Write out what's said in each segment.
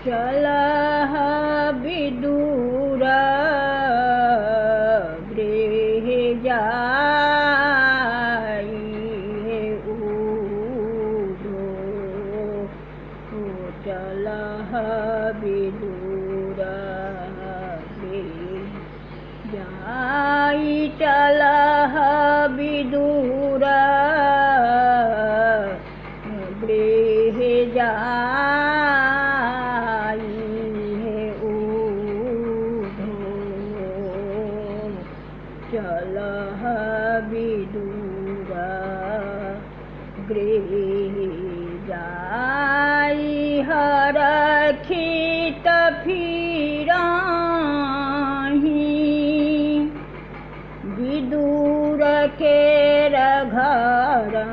चलः विदुर गृह जाई ऊढो। चलः विदुर गृह जाई, चलः विदुर गृह जाई ऊढो। चलः विदुर गृह जाई, हरखित फिराहि विदुर केर घरानी।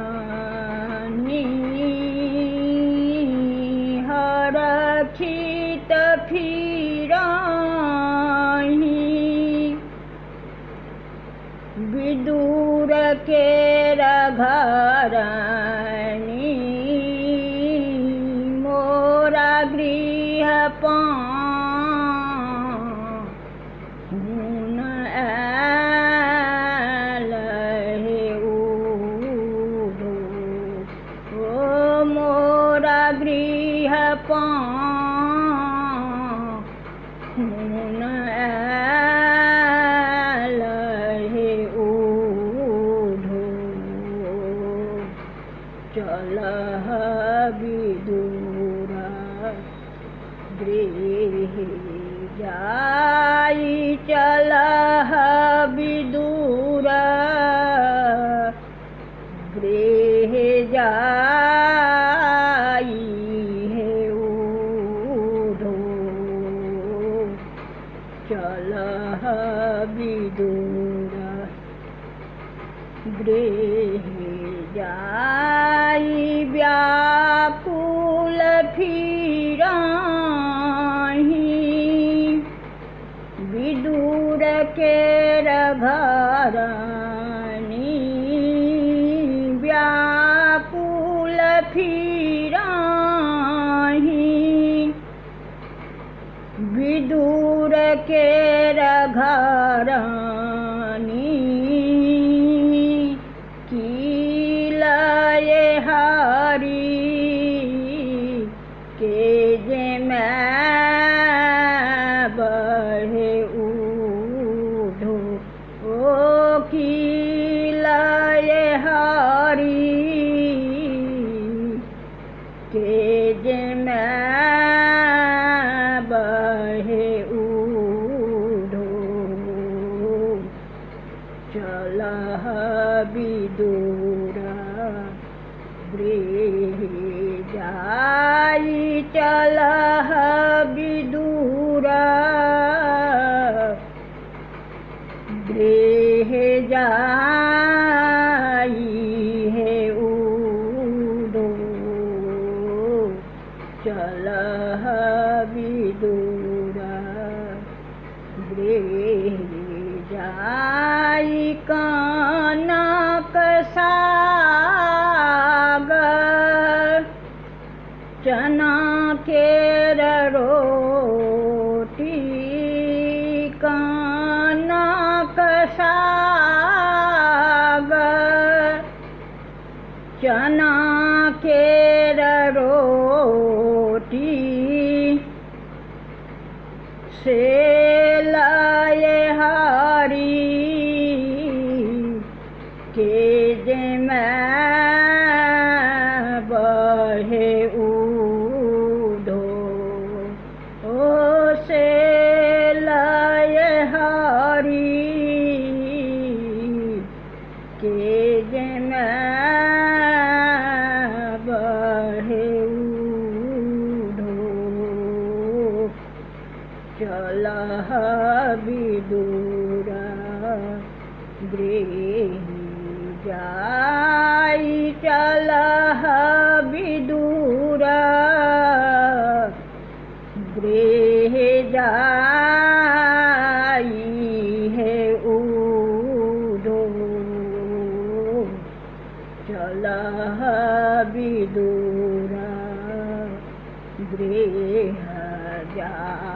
हरखित फिराहि विदुर केर घरानी। मोरा गृह पाहुन आलहि ऊढो। ओ मोरा गृह पाहुन आलहि ऊढो। चलः विदुर गृह जाई, चलः विदुर गृह जाई ऊढो। चलः विदुर गृह जाई, व्याकुल फिराहि विदुर केर घरानी। व्याकुल फिराहि विदुर केर घरानी। कीलय हरि के जे बहे ऊढो। ओ कीलय हरि के जे बहे ऊढो। चलः विदुर गृह जाई, चलः विदुर गृह जाई ऊढो। चलः विदुर गृह जाई, कनक सागर चना केर रोटी। कनक सागर चना केर रोटी। सेलय हरि के जे बहे ऊढो। ओ सेलय हरि के जे बहे ऊढो। चलः विदुर गृह जाई, चलः विदुर गृह जाई ऊढो। चलः विदुर गृह राजा